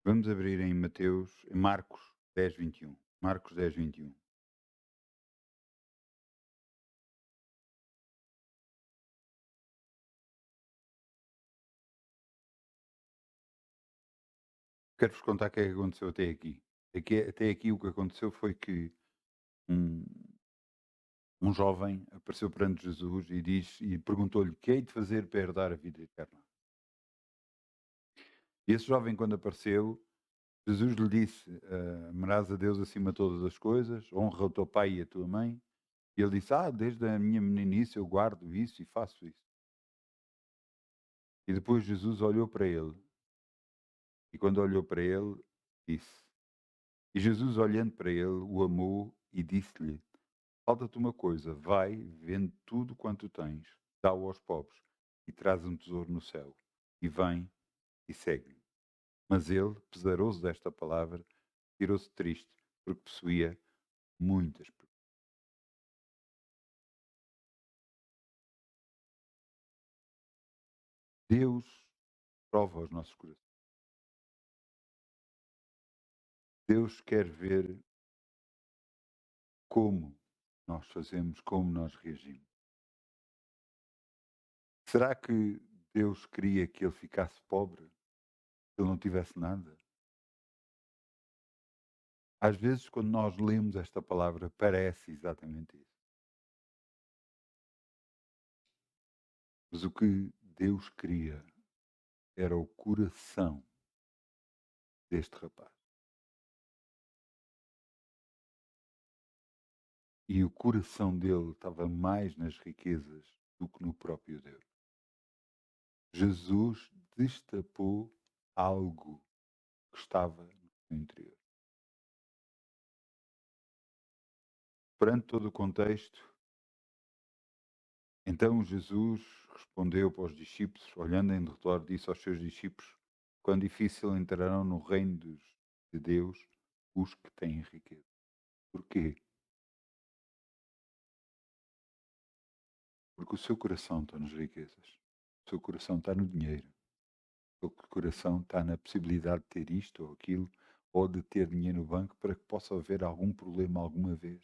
Vamos abrir em em Marcos 10:21. Marcos 10:21. Quero-vos contar o que é que aconteceu até aqui. Até aqui o que aconteceu foi que um, um jovem apareceu perante Jesus e perguntou-lhe: "Que hei de fazer para herdar a vida eterna?" E esse jovem, quando apareceu, Jesus lhe disse: "Amarás a Deus acima de todas as coisas, honra o teu pai e a tua mãe." E ele disse: "Desde a minha meninice eu guardo isso e faço isso." E depois Jesus olhou para ele, e quando olhou para ele, disse. E Jesus, olhando para ele, o amou e disse-lhe: "Falta-te uma coisa, vai, vende tudo quanto tens, dá-o aos pobres, e traz um tesouro no céu, e vem e segue-me." Mas ele, pesaroso desta palavra, tirou-se triste, porque possuía muitas. Deus prova os nossos corações. Deus quer ver como nós fazemos, como nós reagimos. Será que Deus queria que ele ficasse pobre, que ele não tivesse nada? Às vezes, quando nós lemos esta palavra, parece exatamente isso. Mas o que Deus queria era o coração deste rapaz. E o coração dele estava mais nas riquezas do que no próprio Deus. Jesus destapou algo que estava no seu interior. Perante todo o contexto, então Jesus respondeu para os discípulos, olhando em redor, disse aos seus discípulos: "Quão difícil entrarão no reino de Deus os que têm riqueza." Porquê? Porque o seu coração está nas riquezas. O seu coração está no dinheiro. O seu coração está na possibilidade de ter isto ou aquilo, ou de ter dinheiro no banco para que possa haver algum problema alguma vez.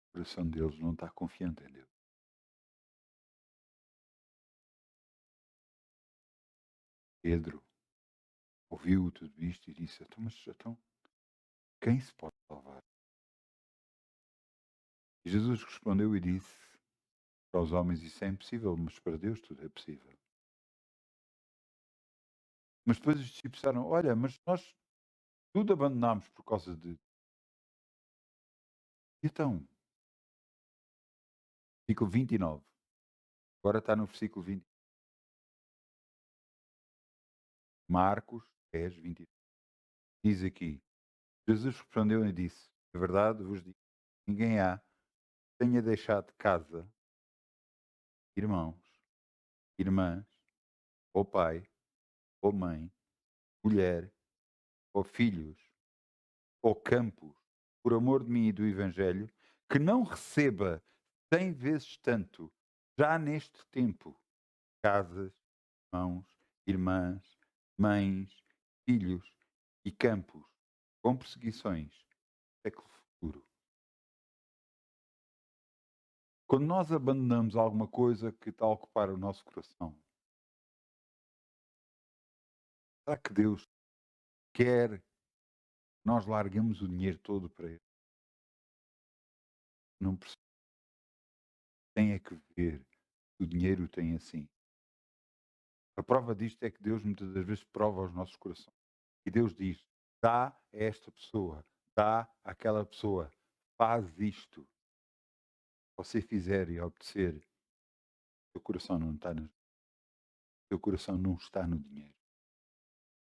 O coração deles não está confiante em Deus. Pedro ouviu tudo isto e disse: "Então, quem se pode salvar?" E Jesus respondeu e disse: "Para os homens isso é impossível, mas para Deus tudo é possível." Mas depois os discípulos disseram: "Olha, mas nós tudo abandonámos por causa de." Então, versículo 29. Agora está no versículo 20. Marcos 10, 20. Diz aqui: Jesus respondeu e disse: "A verdade vos digo, ninguém há que tenha deixado casa, irmãos, irmãs, ou pai, ou mãe, mulher, ou filhos, ou campos, por amor de mim e do Evangelho, que não receba 100 vezes tanto, já neste tempo, casas, irmãos, irmãs, mães, filhos e campos, com perseguições, século futuro." Quando nós abandonamos alguma coisa que está a ocupar o nosso coração, será que Deus quer que nós larguemos o dinheiro todo para Ele? Não perce- Tem é que ver que o dinheiro tem assim. A prova disto é que Deus muitas das vezes prova os nossos corações. E Deus diz: dá a esta pessoa, dá àquela pessoa, faz isto. Se você fizer e obedecer, o teu coração não está no, o teu coração não está no dinheiro,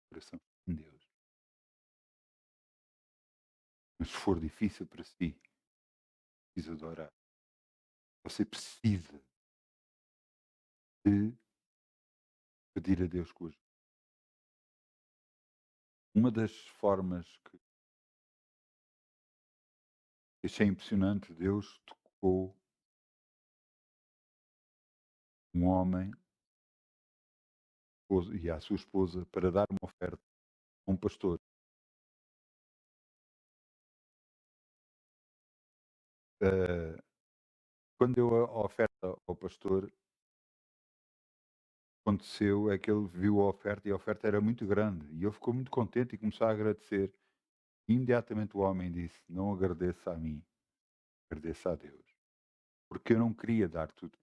o coração está em Deus. Mas se for difícil para si, precisa de orar. Você precisa de pedir a Deus que o ajude. Uma das formas que achei impressionante, Deus tocou um homem e à sua esposa para dar uma oferta a um pastor. Ah, quando deu a oferta ao pastor, aconteceu é que ele viu a oferta e a oferta era muito grande e ele ficou muito contente e começou a agradecer. Imediatamente o homem disse: "Não agradeça a mim, agradeça a Deus, porque eu não queria dar tudo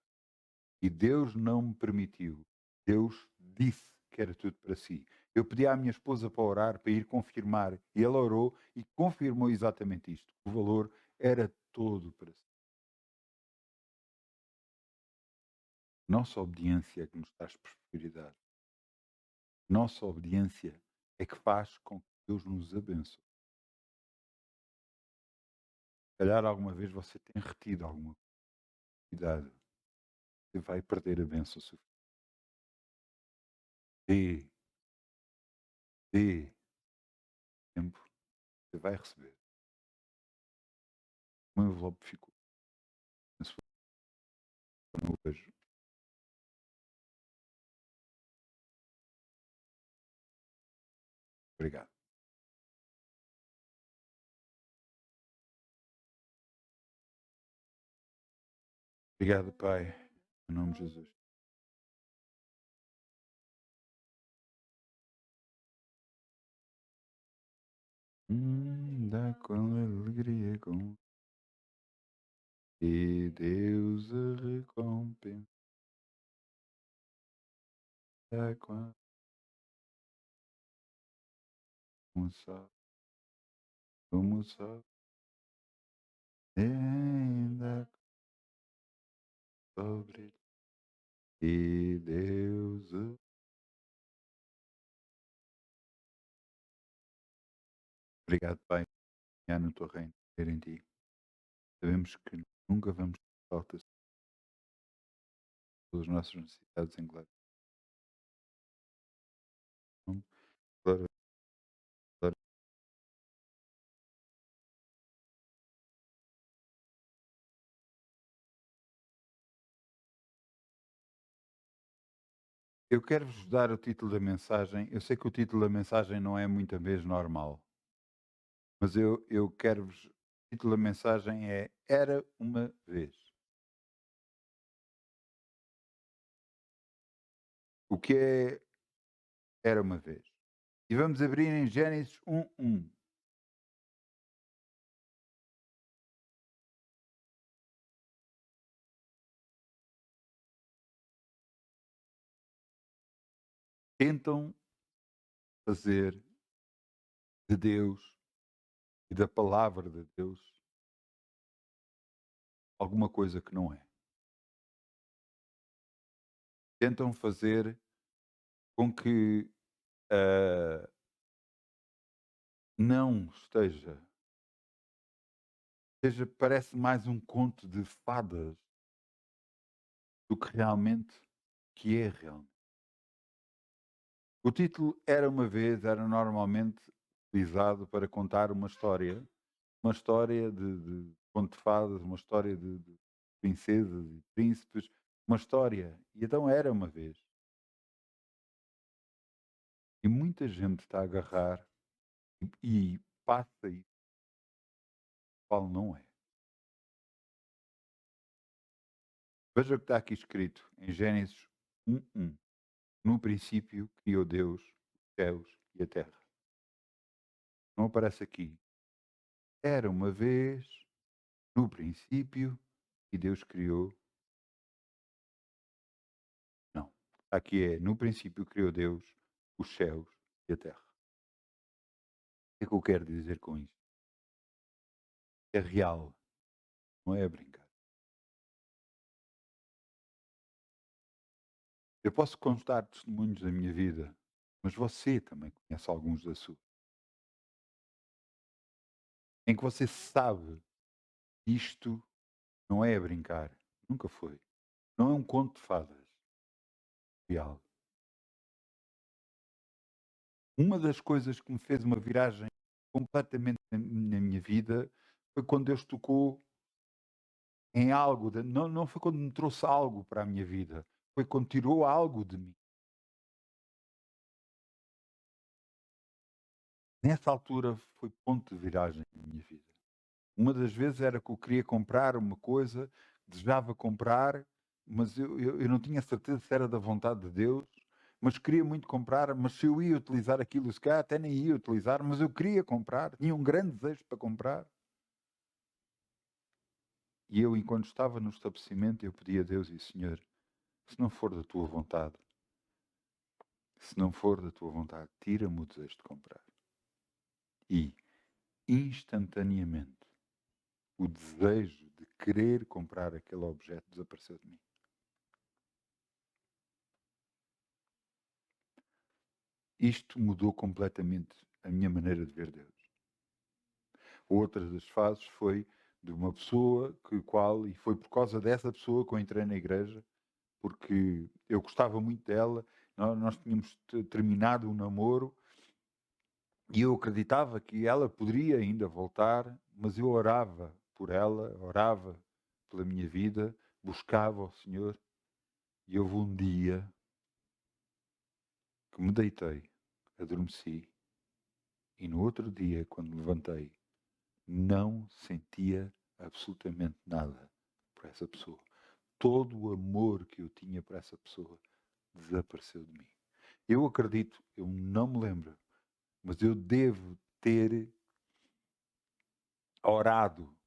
e Deus não me permitiu. Deus disse que era tudo para si. Eu pedi à minha esposa para orar, para ir confirmar, e ela orou e confirmou exatamente isto. O valor era todo para si. Nossa obediência é que nos traz prosperidade. Nossa obediência é que faz com que Deus nos abençoe. Se calhar alguma vez você tem retido alguma cuidado, você vai perder a bênção. Dê, dê tempo, você vai receber. O meu envelope ficou na sua mão hoje. Obrigado. Obrigado, Pai. Em nome de Jesus. Dá com alegria com e Deus a recompensa com como só ainda sobre e Deus. Obrigado, Pai, confiar no teu reino, crer em ti. Sabemos que nunca vamos ter falta pelas nossas necessidades em claro. Claro, claro. Eu quero-vos dar o título da mensagem. Eu sei que o título da mensagem não é muita vez normal, mas eu quero-vos. O título da mensagem é Era uma vez. O que é Era uma vez? E vamos abrir em Gênesis 1:1. Tentam fazer de Deus e da palavra de Deus alguma coisa que não é. Tentam fazer com que ah, não esteja, seja, parece mais um conto de fadas do que realmente que é realmente. O título Era uma vez era normalmente utilizado para contar uma história de conto de fadas, uma história de princesas e príncipes, uma história. E então era uma vez. E muita gente está a agarrar e passa isso, qual não é. Veja o que está aqui escrito em Gênesis 1:1. No princípio criou Deus os céus e a terra. Não aparece aqui. Era uma vez, no princípio, e Deus criou. Não. Aqui é, no princípio criou Deus os céus e a terra. O que é que eu quero dizer com isto? É real, não é a brincar. Eu posso contar testemunhos da minha vida, mas você também conhece alguns da sua, em que você sabe que isto não é a brincar, nunca foi. Não é um conto de fadas, real. Uma das coisas que me fez uma viragem completamente na minha vida foi quando Deus tocou em algo, não foi quando me trouxe algo para a minha vida, foi quando tirou algo de mim. Nessa altura foi ponto de viragem na minha vida. Uma das vezes era que eu queria comprar uma coisa, desejava comprar, mas eu não tinha certeza se era da vontade de Deus, mas queria muito comprar, mas se eu ia utilizar aquilo, se calhar até nem ia utilizar, mas eu queria comprar, tinha um grande desejo para comprar. E eu, enquanto estava no estabelecimento, eu pedi a Deus e Senhor, se não for da tua vontade, se não for da tua vontade, tira-me o desejo de comprar. E, instantaneamente, o desejo de querer comprar aquele objeto desapareceu de mim. Isto mudou completamente a minha maneira de ver Deus. Outra das fases foi de uma pessoa e foi por causa dessa pessoa que eu entrei na igreja, porque eu gostava muito dela, nós tínhamos terminado o namoro e eu acreditava que ela poderia ainda voltar, mas eu orava por ela, orava pela minha vida, buscava o Senhor e houve um dia que me deitei, adormeci e no outro dia, quando me levantei, não sentia absolutamente nada por essa pessoa. Todo o amor que eu tinha por essa pessoa desapareceu de mim. Eu acredito, eu não me lembro, mas eu devo ter orado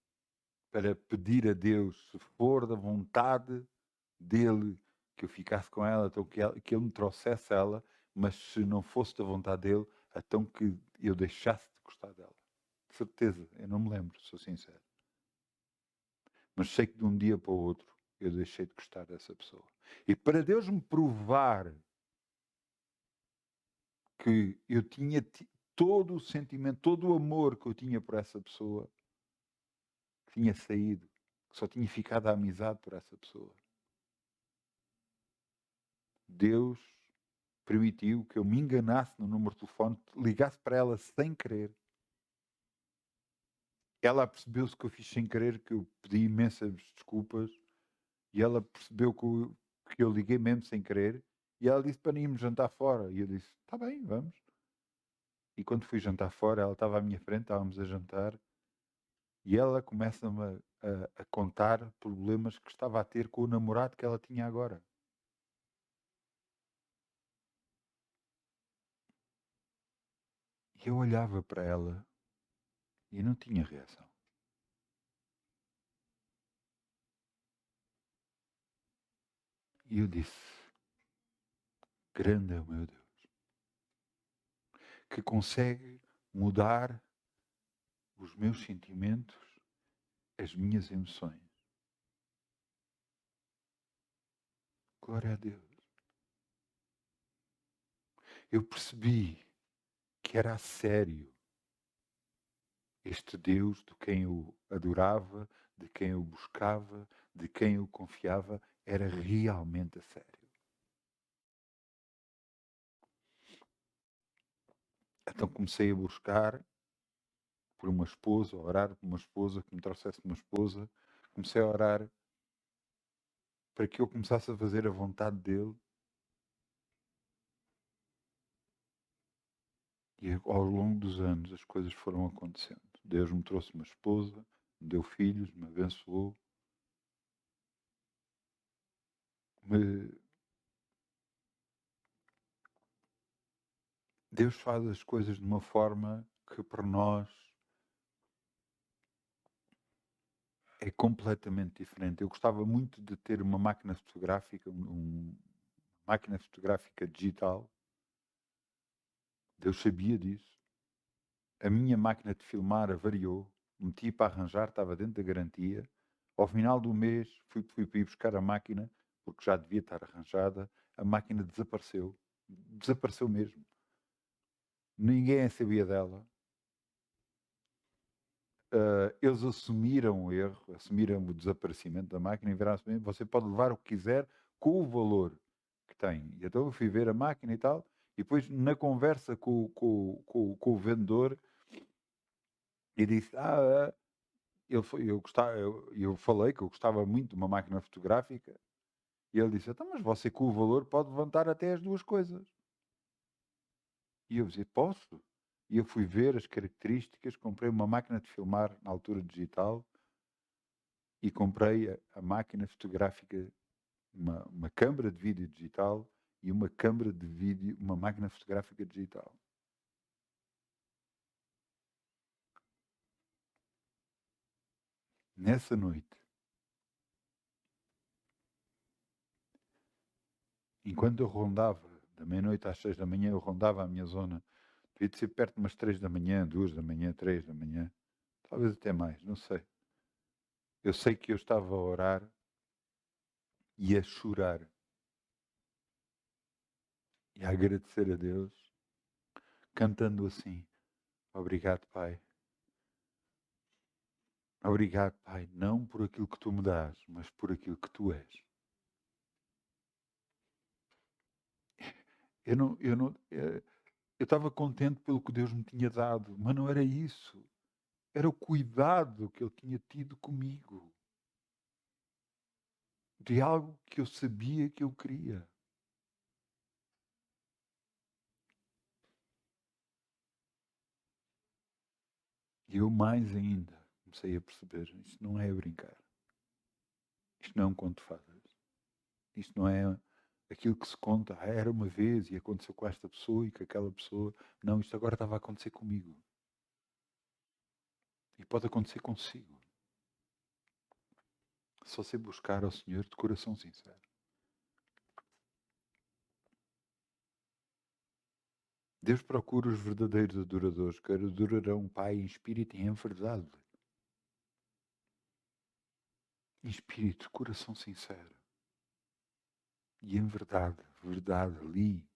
para pedir a Deus, se for da vontade dele, que eu ficasse com ela, então que ele me trouxesse ela, mas se não fosse da vontade dele, então que eu deixasse de gostar dela. De certeza, eu não me lembro, sou sincero. Mas sei que de um dia para o outro eu deixei de gostar dessa pessoa. E para Deus me provar que eu tinha todo o sentimento, todo o amor que eu tinha por essa pessoa, que tinha saído, que só tinha ficado a amizade por essa pessoa. Deus permitiu que eu me enganasse no número de telefone, ligasse para ela sem querer. Ela percebeu-se que eu fiz sem querer, que eu pedi imensas desculpas, e ela percebeu que eu liguei mesmo sem querer, e ela disse para irmos jantar fora. E eu disse, está bem, vamos. E quando fui jantar fora, ela estava à minha frente, estávamos a jantar, e ela começa-me a contar problemas que estava a ter com o namorado que ela tinha agora. E eu olhava para ela e não tinha reação. E eu disse, grande é o meu Deus, que consegue mudar os meus sentimentos, as minhas emoções. Glória a Deus. Eu percebi que era a sério este Deus de quem eu adorava, de quem eu buscava, de quem eu confiava, era realmente a sério. Então comecei a buscar por uma esposa, a orar por uma esposa, que me trouxesse uma esposa. Comecei a orar para que eu começasse a fazer a vontade dele. E ao longo dos anos as coisas foram acontecendo. Deus me trouxe uma esposa, me deu filhos, me abençoou. Deus faz as coisas de uma forma que para nós é completamente diferente. Eu gostava muito de ter uma máquina fotográfica, máquina fotográfica digital. Deus sabia disso. A minha máquina de filmar avariou, meti para arranjar, estava dentro da garantia. Ao final do mês fui ir buscar a máquina, porque já devia estar arranjada, a máquina desapareceu. Desapareceu mesmo. Ninguém sabia dela. Eles assumiram o erro, assumiram o desaparecimento da máquina e viraram-se bem, você pode levar o que quiser com o valor que tem. E então eu fui ver a máquina e tal, e depois na conversa com o vendedor, e disse, eu falei que eu gostava muito de uma máquina fotográfica, e ele disse, então, mas você com o valor pode levantar até as duas coisas. E eu disse, posso? e eu fui ver as características, comprei uma máquina de filmar na altura digital e comprei a máquina fotográfica, uma câmara de vídeo digital e uma câmara de vídeo, uma máquina fotográfica digital. Nessa noite, enquanto eu rondava, da meia-noite às 6 da manhã, eu rondava a minha zona, devia de ser perto de umas 3 da manhã, 2 da manhã, 3 da manhã, talvez até mais, não sei. Eu sei que eu estava a orar e a chorar e a agradecer a Deus, cantando assim: obrigado, Pai. Obrigado, Pai, não por aquilo que tu me dás, mas por aquilo que tu és. Eu estava contente pelo que Deus me tinha dado, mas não era isso. Era o cuidado que Ele tinha tido comigo. De algo que eu sabia que eu queria. E eu mais ainda comecei a perceber, isto não é a brincar. Isto não é um conto de fadas. Isto não é aquilo que se conta, era uma vez e aconteceu com esta pessoa e com aquela pessoa. Não, isto agora estava a acontecer comigo. E pode acontecer consigo. Só sei buscar ao Senhor de coração sincero. Deus procura os verdadeiros adoradores, que adorarão o Pai em espírito e em verdade. Em espírito, coração sincero. E em verdade, verdade, ali,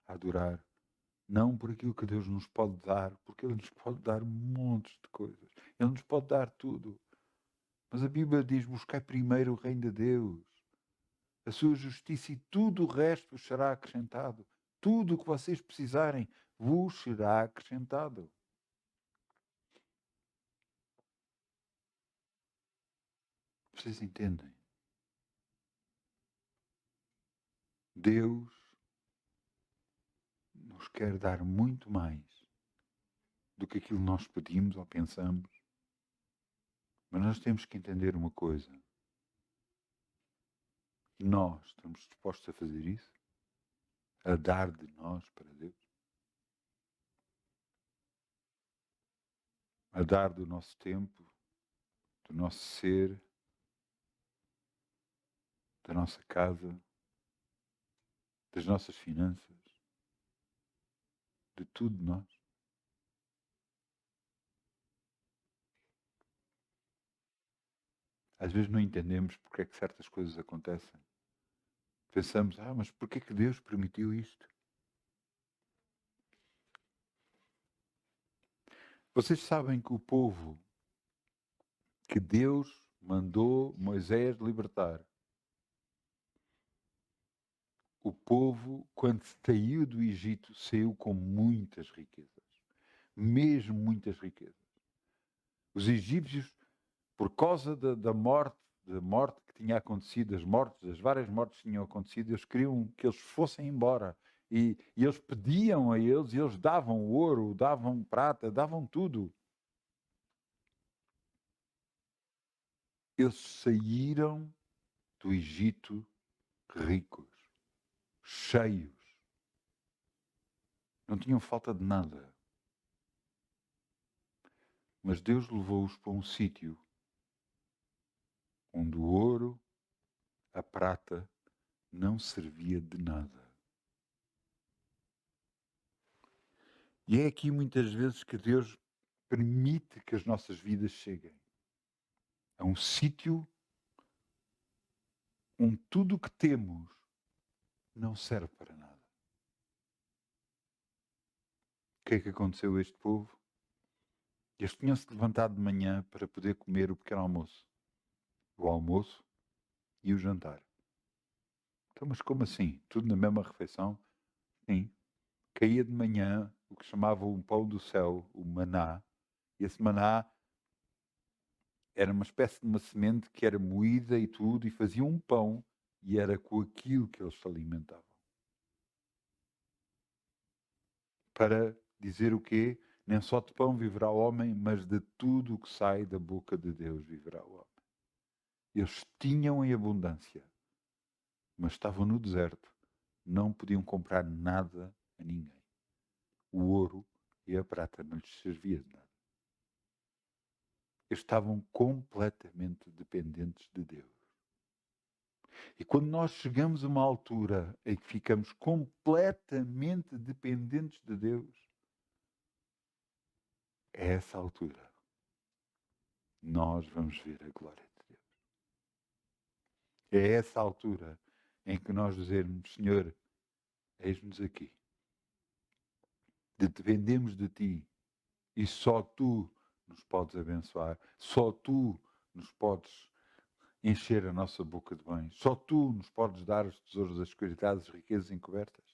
a adorar. Não por aquilo que Deus nos pode dar, porque Ele nos pode dar montes de coisas. Ele nos pode dar tudo. Mas a Bíblia diz, buscai primeiro o reino de Deus, a sua justiça, e tudo o resto vos será acrescentado. Tudo o que vocês precisarem vos será acrescentado. Vocês entendem? Deus nos quer dar muito mais do que aquilo que nós pedimos ou pensamos. Mas nós temos que entender uma coisa. Nós estamos dispostos a fazer isso? A dar de nós para Deus? A dar do nosso tempo, do nosso ser, da nossa casa, das nossas finanças, de tudo de nós? Às vezes não entendemos porque é que certas coisas acontecem. Pensamos, mas porquê que Deus permitiu isto? Vocês sabem que o povo que Deus mandou Moisés libertar, o povo, quando saiu do Egito, saiu com muitas riquezas. Mesmo muitas riquezas. Os egípcios, por causa da morte que tinha acontecido, as várias mortes que tinham acontecido, eles queriam que eles fossem embora. E eles pediam a eles, e eles davam ouro, davam prata, davam tudo. Eles saíram do Egito ricos, cheios. Não tinham falta de nada. Mas Deus levou-os para um sítio onde o ouro, a prata, não servia de nada. E é aqui muitas vezes que Deus permite que as nossas vidas cheguem a um sítio onde tudo o que temos não serve para nada. O que é que aconteceu a este povo? Eles tinham-se levantado de manhã para poder comer o pequeno almoço. O almoço e o jantar. Então, mas como assim? Tudo na mesma refeição? Sim. Caía de manhã o que chamavam o pão do céu, o maná. E esse maná era uma espécie de uma semente que era moída e tudo, e fazia um pão, e era com aquilo que eles se alimentavam. Para dizer o quê? Nem só de pão viverá o homem, mas de tudo o que sai da boca de Deus viverá o homem. Eles tinham em abundância, mas estavam no deserto. Não podiam comprar nada a ninguém. O ouro e a prata não lhes servia de nada. Eles estavam completamente dependentes de Deus. E quando nós chegamos a uma altura em que ficamos completamente dependentes de Deus, é essa altura nós vamos ver a glória de Deus. É essa altura em que nós dizemos, Senhor, eis-nos aqui. Dependemos de Ti e só Tu nos podes abençoar, só Tu nos podes encher a nossa boca de bens, só Tu nos podes dar os tesouros das escuridades, as riquezas encobertas.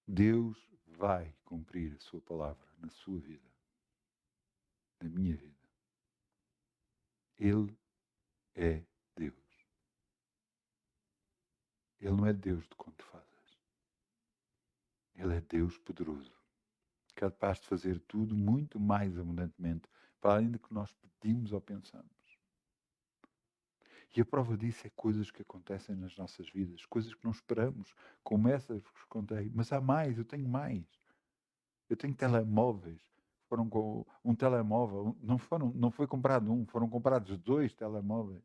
Deus vai cumprir a sua palavra na sua vida, na minha vida. Ele é Deus. Ele não é Deus de conto de fadas. Ele é Deus poderoso, capaz de fazer tudo muito mais abundantemente, para além do que nós pedimos ou pensamos. E a prova disso é coisas que acontecem nas nossas vidas, coisas que não esperamos, como essas que vos contei. Mas há mais, eu tenho mais. Eu tenho telemóveis. Foram com um telemóvel, não foi comprado um, foram comprados 2 telemóveis.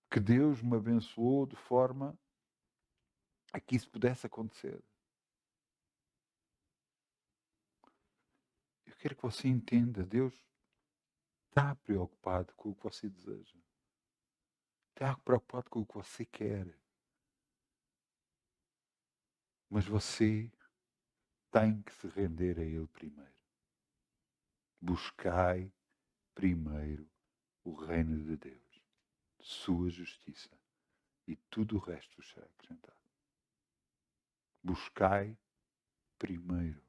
Que Deus me abençoou de forma a que isso pudesse acontecer. Eu quero que você entenda, Deus está preocupado com o que você deseja. Está preocupado com o que você quer. Mas você tem que se render a Ele primeiro. Buscai primeiro o reino de Deus, sua justiça, e tudo o resto vos será acrescentado. Buscai primeiro.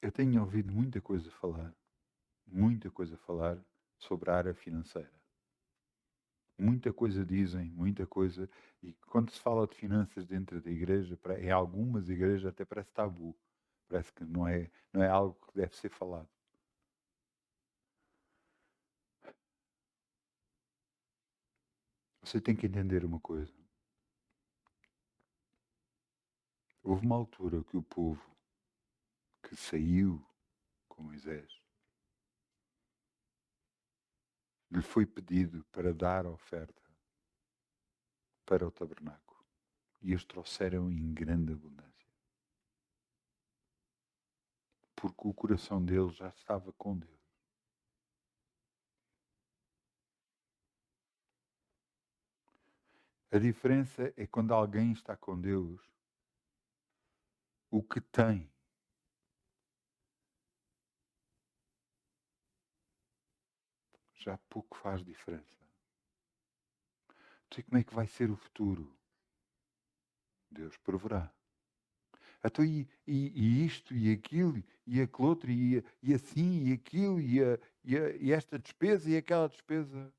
Eu tenho ouvido muita coisa falar sobre a área financeira. Muita coisa dizem, muita coisa, e quando se fala de finanças dentro da igreja, em algumas igrejas até parece tabu. Parece que não é algo que deve ser falado. Você tem que entender uma coisa. Houve uma altura que o povo que saiu com Moisés lhe foi pedido para dar oferta para o tabernáculo. E eles trouxeram em grande abundância. Porque o coração deles já estava com Deus. A diferença é quando alguém está com Deus, o que tem já pouco faz diferença. Não sei como é que vai ser o futuro. Deus proverá. Então, e isto, e aquilo, e aquele outro, e assim, e aquilo, e esta despesa, e aquela despesa.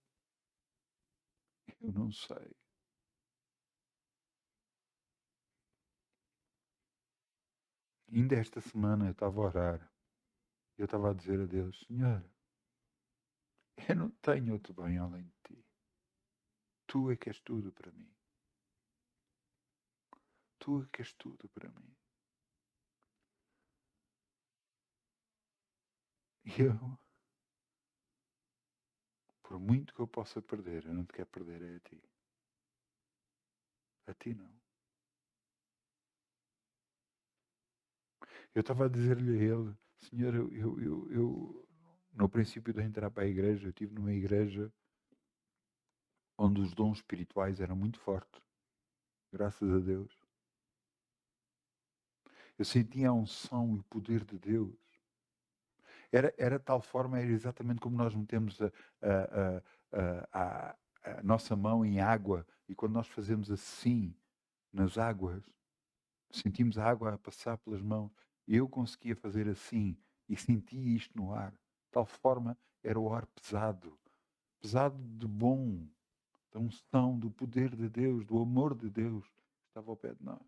Eu não sei. Ainda esta semana eu estava a orar. Eu estava a dizer a Deus, Senhor, eu não tenho outro bem além de Ti. Tu é que és tudo para mim. Tu é que és tudo para mim. E eu, por muito que eu possa perder, eu não te quero perder é a Ti. A Ti não. Eu estava a dizer-lhe a ele, Senhor, eu no princípio de entrar para a igreja, eu estive numa igreja onde os dons espirituais eram muito fortes. Graças a Deus. Eu sentia a unção e o poder de Deus. Era de tal forma, era exatamente como nós metemos a nossa mão em água e quando nós fazemos assim nas águas, sentimos a água a passar pelas mãos. E eu conseguia fazer assim e sentia isto no ar. De tal forma era o ar pesado. pesado de bom, da unção, do poder de Deus, do amor de Deus, estava ao pé de nós.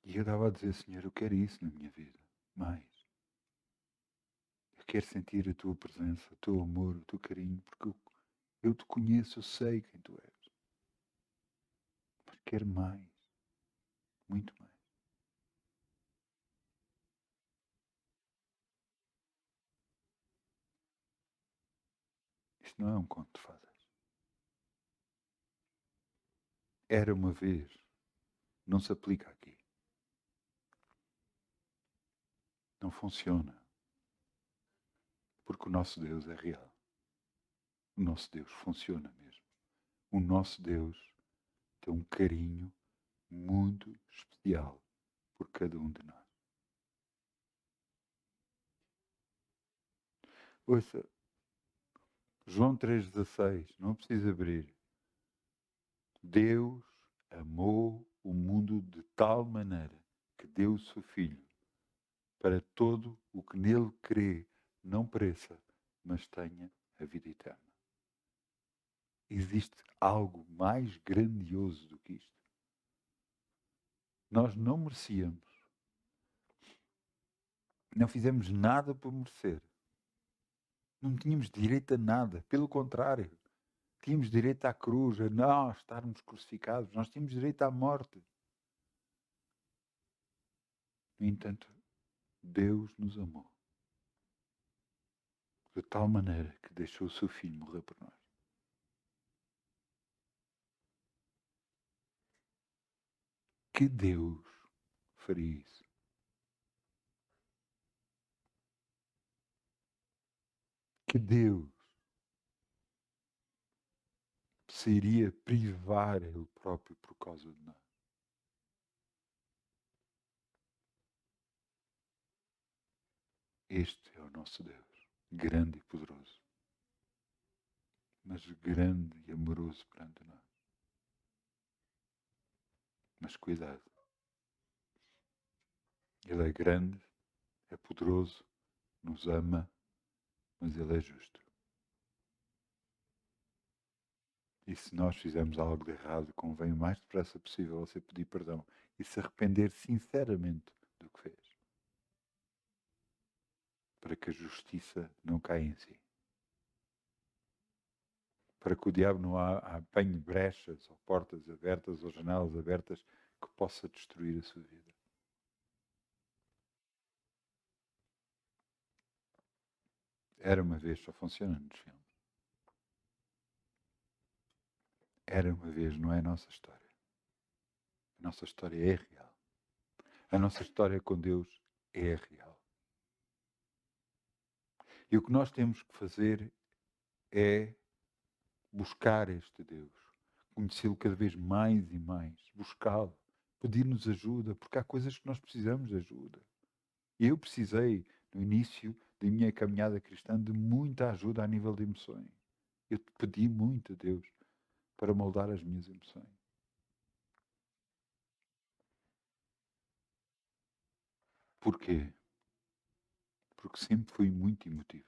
E eu estava a dizer, Senhor, eu quero isso na minha vida, mais. Eu quero sentir a tua presença, o teu amor, o teu carinho, porque eu te conheço, eu sei quem tu és. Mas quero mais, muito mais. Isto não é um conto de fadas. Era uma vez, não se aplica aqui. Não funciona. Porque o nosso Deus é real. O nosso Deus funciona mesmo. O nosso Deus tem um carinho muito especial por cada um de nós. Ouça, João 3,16, não precisa abrir. Deus amou o mundo de tal maneira que deu o seu Filho para todo o que nele crê não pereça, mas tenha a vida eterna. Existe algo mais grandioso do que isto. Nós não merecíamos. Não fizemos nada por merecer. Não tínhamos direito a nada. Pelo contrário, tínhamos direito à cruz, a nós estarmos crucificados. Nós tínhamos direito à morte. No entanto, Deus nos amou de tal maneira que deixou o seu Filho morrer por nós. Que Deus faria isso? Que Deus se iria privar Ele próprio por causa de nós? Este é o nosso Deus, grande e poderoso, mas grande e amoroso perante nós. Mas cuidado, Ele é grande, é poderoso, nos ama, mas Ele é justo. E se nós fizermos algo de errado, convém o mais depressa possível você pedir perdão e se arrepender sinceramente do que fez, para que a justiça não caia em si. Para que o diabo não apanhe brechas ou portas abertas ou janelas abertas que possa destruir a sua vida. Era uma vez, só funciona nos filmes. Era uma vez, não é a nossa história. A nossa história é real. A nossa história com Deus é real. E o que nós temos que fazer é buscar este Deus, conhecê-lo cada vez mais e mais, buscá-lo, pedir-nos ajuda, porque há coisas que nós precisamos de ajuda. E eu precisei, no início da minha caminhada cristã, de muita ajuda a nível de emoções. Eu pedi muito a Deus para moldar as minhas emoções. Porquê? Porque sempre fui muito emotivo.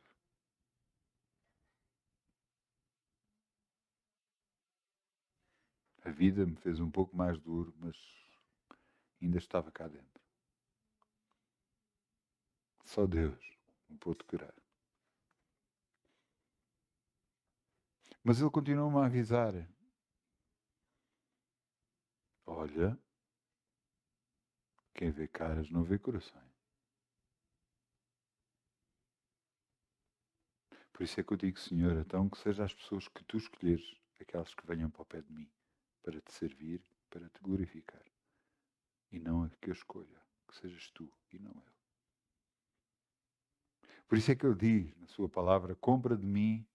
A vida me fez um pouco mais duro, mas ainda estava cá dentro. Só Deus me pôde curar. Mas ele continua-me a avisar. Olha, quem vê caras não vê corações. Por isso é que eu digo, Senhor, então que sejam as pessoas que tu escolheres, aquelas que venham para o pé de mim, para te servir, para te glorificar. E não a que eu escolha, que sejas tu e não eu. Por isso é que ele diz na sua palavra, compra de mim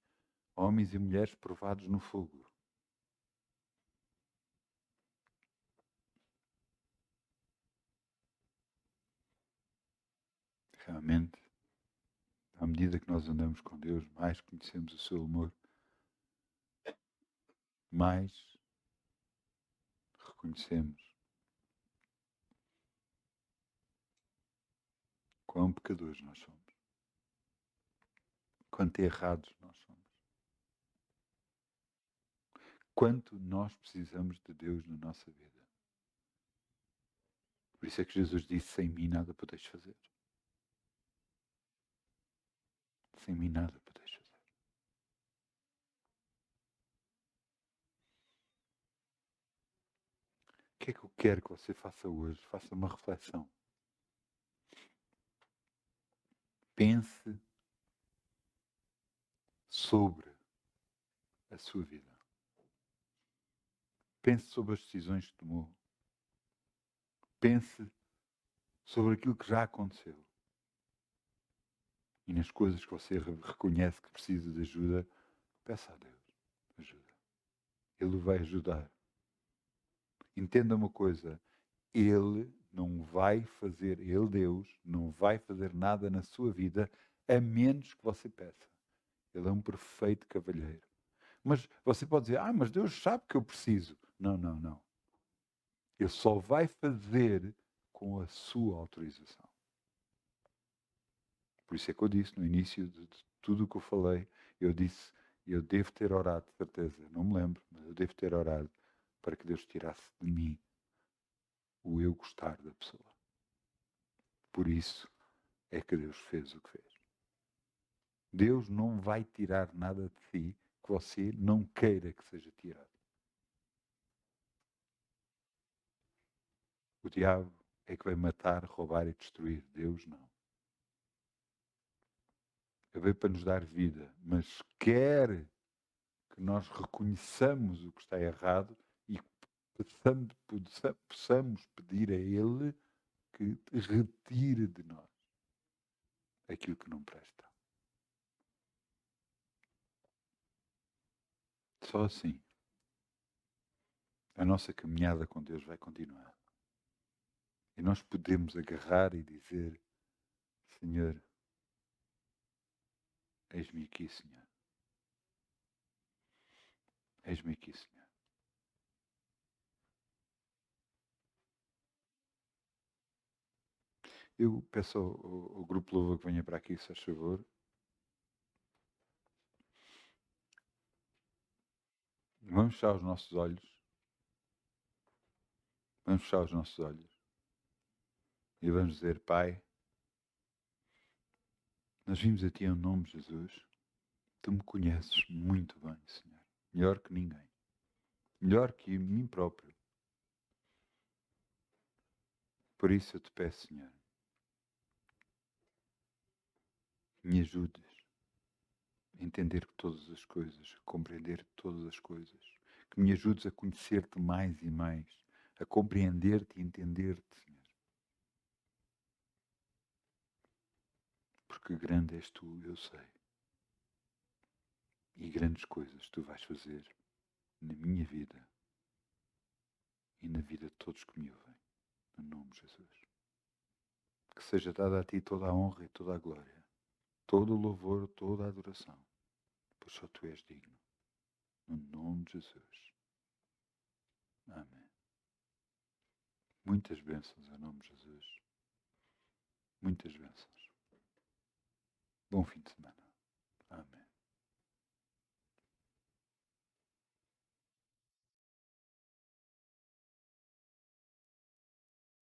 homens e mulheres provados no fogo. Realmente, à medida que nós andamos com Deus, mais conhecemos o seu amor, mais reconhecemos Quão pecadores nós somos. Quanto errados nós somos. Quanto nós precisamos de Deus na nossa vida. Por isso é que Jesus disse, sem mim nada podeis fazer. Sem mim nada podeis fazer. O que é que eu quero que você faça hoje? Faça uma reflexão. Pense sobre a sua vida. Pense sobre as decisões que tomou. Pense sobre aquilo que já aconteceu. E nas coisas que você reconhece que precisa de ajuda, peça a Deus ajuda. Ele o vai ajudar. Entenda uma coisa, Ele não vai fazer, Ele, Deus, não vai fazer nada na sua vida a menos que você peça. Ele é um perfeito cavalheiro. Mas você pode dizer, mas Deus sabe que eu preciso. Não, não, não. Ele só vai fazer com a sua autorização. Por isso é que eu disse no início de tudo o que eu falei, eu disse, eu devo ter orado, de certeza, não me lembro, mas eu devo ter orado para que Deus tirasse de mim o eu gostar da pessoa. Por isso é que Deus fez o que fez. Deus não vai tirar nada de si que você não queira que seja tirado. O diabo é que vai matar, roubar e destruir. Deus não. Ele veio para nos dar vida, mas quer que nós reconheçamos o que está errado e possamos pedir a Ele que retire de nós aquilo que não presta. Só assim a nossa caminhada com Deus vai continuar. E nós podemos agarrar e dizer, Senhor, eis-me aqui, Senhor. Eis-me aqui, Senhor. Eu peço ao grupo Louva que venha para aqui, se faz favor. Vamos fechar os nossos olhos. Vamos fechar os nossos olhos. E vamos dizer, Pai, nós vimos a Ti em nome de Jesus. Tu me conheces muito bem, Senhor. Melhor que ninguém. Melhor que mim próprio. Por isso eu te peço, Senhor, me ajudes a entender todas as coisas, a compreender todas as coisas. Que me ajudes a conhecer-te mais e mais, a compreender-te e entender-te, Senhor. Porque grande és tu, eu sei. E grandes coisas tu vais fazer na minha vida e na vida de todos que me ouvem. No nome de Jesus. Que seja dada a ti toda a honra e toda a glória, todo o louvor, toda a adoração, pois só tu és digno. No nome de Jesus. Amém. Muitas bênçãos em nome de Jesus. Muitas bênçãos. Bom fim de semana. Amém.